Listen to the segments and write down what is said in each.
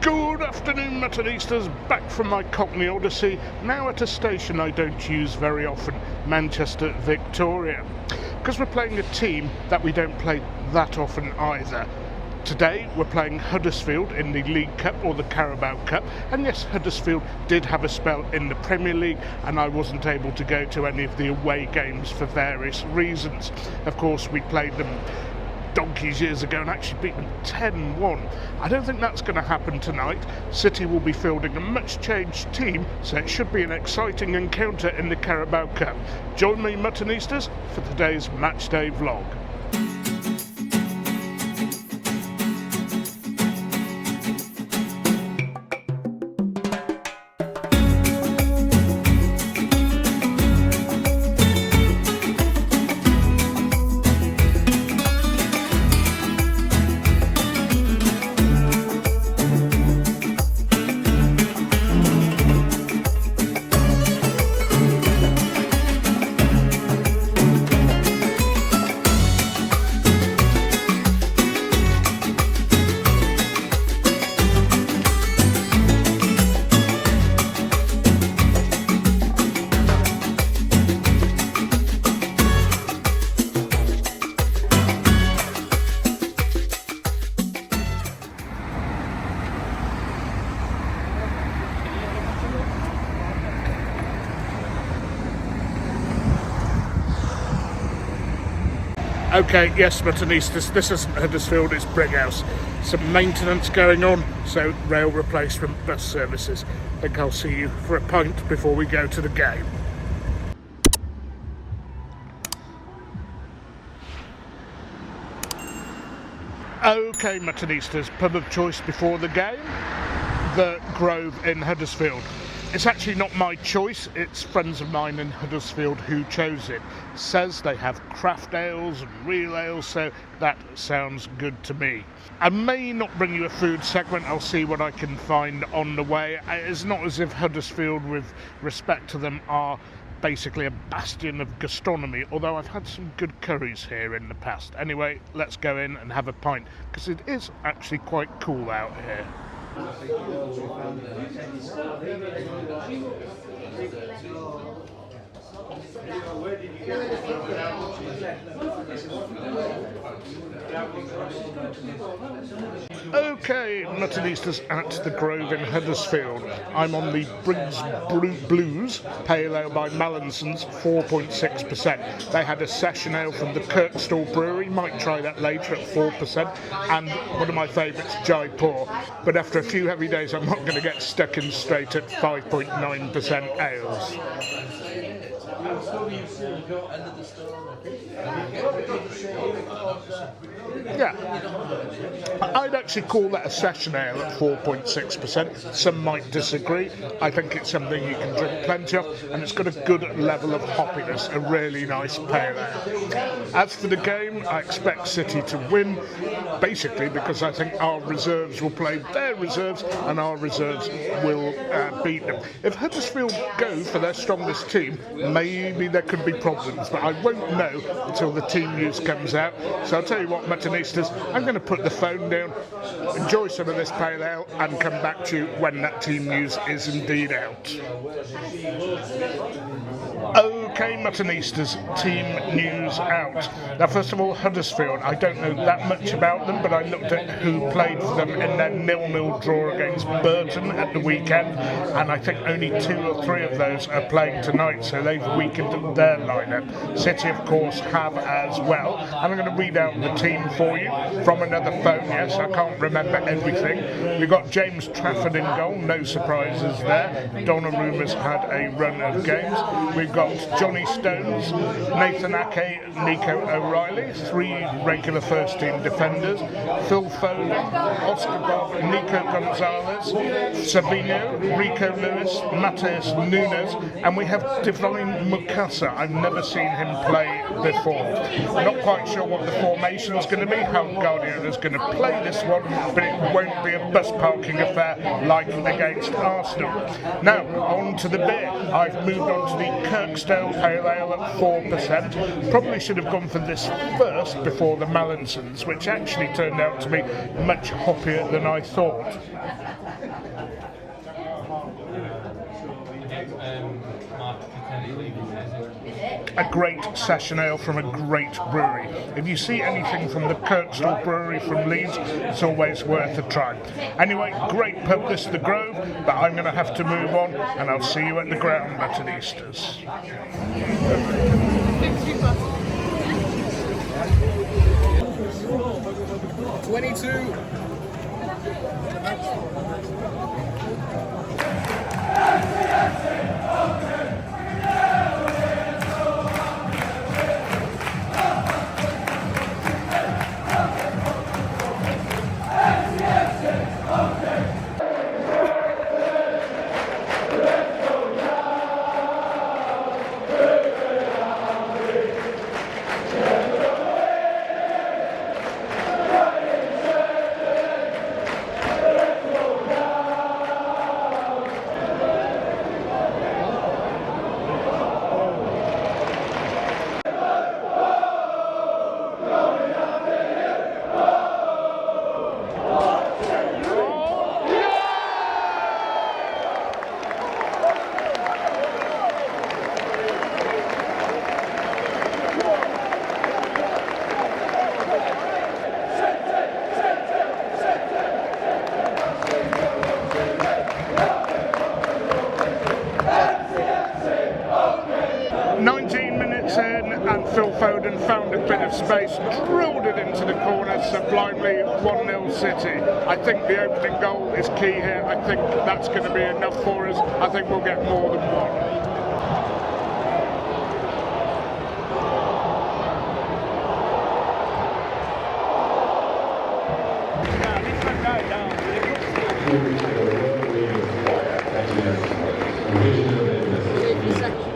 Good afternoon, Muttonistas, back from my Cockney Odyssey, now at a station I don't use very often, Manchester, Victoria. Because we're playing a team that we don't play that often either. Today we're playing Huddersfield in the League Cup or the Carabao Cup, and yes, Huddersfield did have a spell in the Premier League and I wasn't able to go to any of the away games for various reasons. Of course, we played them donkeys years ago and actually beat them 10-1. I don't think that's going to happen tonight. City will be fielding a much changed team, so it should be an exciting encounter in the Carabao Cup. Join me, Muttonistas, for today's Matchday vlog. Okay, yes, Muttonistas, this isn't Huddersfield, it's Brighouse. Some maintenance going on, so rail replacement, bus services. I think I'll see you for a pint before we go to the game. Okay, Muttonistas, pub of choice before the game, the Grove in Huddersfield. It's actually not my choice, it's friends of mine in Huddersfield who chose it. Says they have craft ales and real ales, so that sounds good to me. I may not bring you a food segment, I'll see what I can find on the way. It's not as if Huddersfield, with respect to them, are basically a bastion of gastronomy, although I've had some good curries here in the past. Anyway, let's go in and have a pint, because it is actually quite cool out here. Okay, Muttonistas at the Grove in Huddersfield. I'm on the Briggs Blues Pale Ale by Mallinson's, 4.6%. They had a session ale from the Kirkstall Brewery, might try that later at 4%, and one of my favourites, Jaipur. But after a few heavy days, I'm not going to get stuck in straight at 5.9% ales. Yeah, I'd actually call that a session ale at 4.6%. Some might disagree. I think it's something you can drink plenty of, and it's got a good level of hoppiness, a really nice pale ale. As for the game, I expect City to win, basically because I think our reserves will play their reserves and our reserves will beat them. If Huddersfield go for their strongest team, maybe there could be problems, but I won't know until the team news comes out. So I'll tell you what, Muttonistas, I'm going to put the phone down, enjoy some of this pale ale, and come back to you when that team news is indeed out. Okay, Muttonistas, team news out. Now, first of all, Huddersfield. I don't know that much about them, but I looked at who played for them in their 0-0 draw against Burton at the weekend, and I think only 2 or 3 of those are playing tonight, so they've weakened their lineup. City, of course, have as well. And I'm going to read out the team for you from another phone. Yes, I can't remember everything. We've got James Trafford in goal, no surprises there. Donnarumma's had a run of games. We've got Johnny Stones, Nathan Ake, Nico O'Reilly, 3 regular first team defenders, Phil Foden, Oscar Bob, Nico Gonzalez, Sabino, Rico Lewis, Mateus Nunes, and we have Divine Mukasa. I've never seen him play before. Not quite sure what the formation is going to be, how Guardiola's going to play this one, but it won't be a bus parking affair like against Arsenal. Now, on to the beer. I've moved on to the Kirkstall Pale Ale at 4%. Probably should have gone for this first before the Mallinsons, which actually turned out to be much hoppier than I thought. a great session ale from a great brewery. If you see anything from the Kirkstall Brewery from Leeds, it's always worth a try. Anyway, great pub, this is the Grove, but I'm going to have to move on, and I'll see you at the ground, Muttonistas. 22. Found a bit of space, drilled it into the corner sublimely, 1-0 City. I think the opening goal is key here. I think that's going to be enough for us. I think we'll get more than one.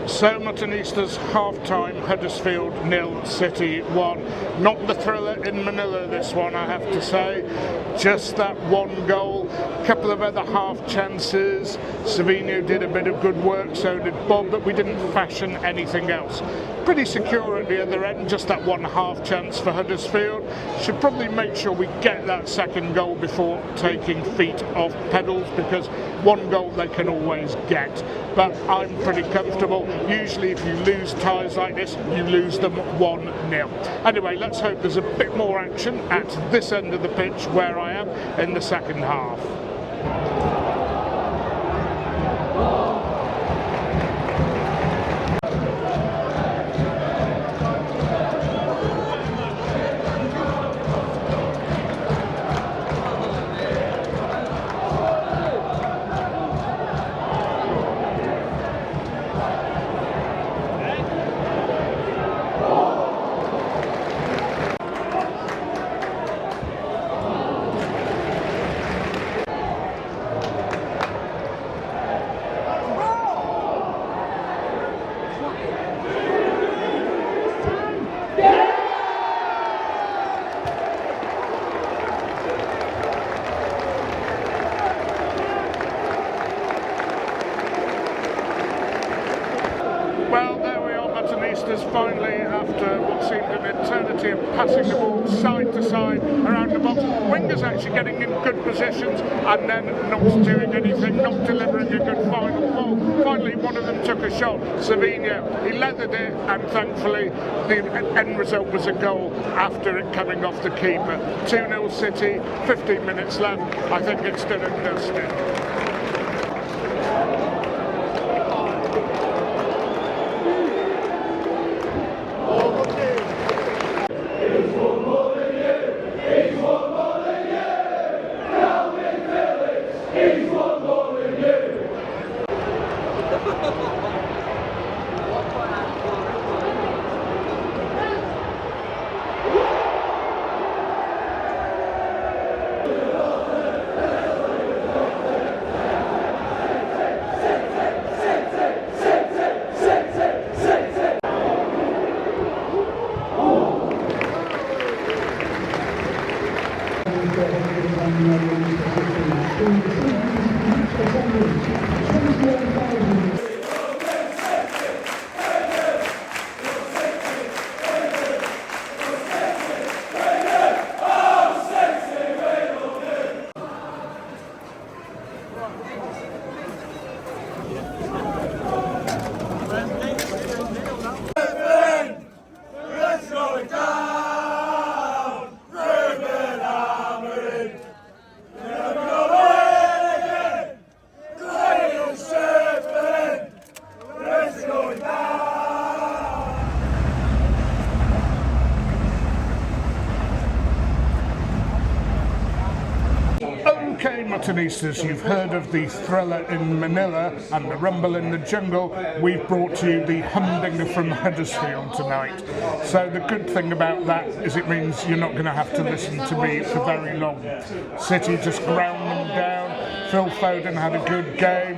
So Muttonistas half-time, Huddersfield 0, City 1. Not the thriller in Manila, this one, I have to say. Just that one goal, couple of other half chances. Savino did a bit of good work, so did Bob, but we didn't fashion anything else. Pretty secure at the other end, just that one half chance for Huddersfield. Should probably make sure we get that second goal before taking feet off pedals, because one goal they can always get. But I'm pretty comfortable. Usually if you lose ties like this, you lose them 1-0. Anyway, let's hope there's a bit more action at this end of the pitch where I am in the second half. Well, there we are, Muttonistas, finally, after what seemed an eternity of passing the ball side to side around the box. Wingers actually getting in good positions and then not doing anything, not delivering a good final ball. Finally, one of them took a shot, Savino. He leathered it, and thankfully the end result was a goal after it coming off the keeper. 2-0 City, 15 minutes left. I think it's still and dusted. Muttonistas, you've heard of the thriller in Manila and the rumble in the jungle. We've brought to you the Humdinger from Huddersfield tonight. So the good thing about that is it means you're not going to have to listen to me for very long. City just ground them down. Phil Foden had a good game.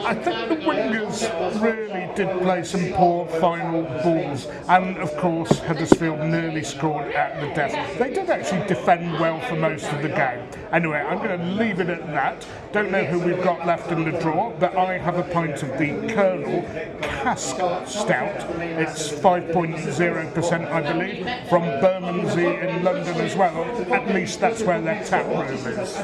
I think the wingers really did play some poor final balls, and of course Huddersfield nearly scored at the death. They did actually defend well for most of the game. Anyway, I'm going to leave it at that. Don't know who we've got left in the draw, but I have a pint of the Colonel Cask Stout. It's 5.0%, I believe, from Bermondsey in London as well. At least that's where their tap room is.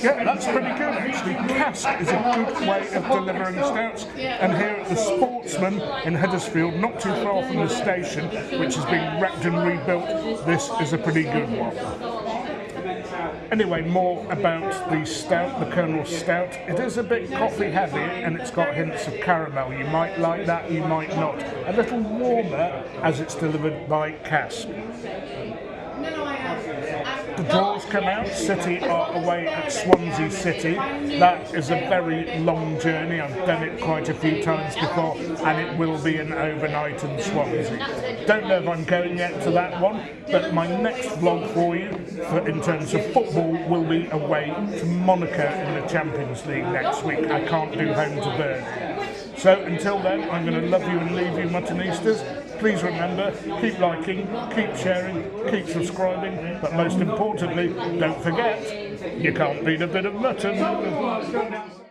Yeah, that's pretty good actually. Cask is a good way of delivering stouts, and here at the Sportsman in Huddersfield, not too far from the station, which has been wrecked and rebuilt, this is a pretty good one. Anyway, more about the stout, the Colonel Stout. It is a bit coffee heavy and it's got hints of caramel. You might like that, you might not. A little warmer as it's delivered by Cask. The draws come out. City are away at Swansea City. That is a very long journey. I've done it quite a few times before, and it will be an overnight in Swansea. Don't know if I'm going yet to that one, but my next vlog for you, in terms of football, will be away to Monaco in the Champions League next week. I can't do home to Burnley. So until then, I'm going to love you and leave you, Muttonistas. Please remember, keep liking, keep sharing, keep subscribing, but most importantly, don't forget, you can't beat a bit of mutton.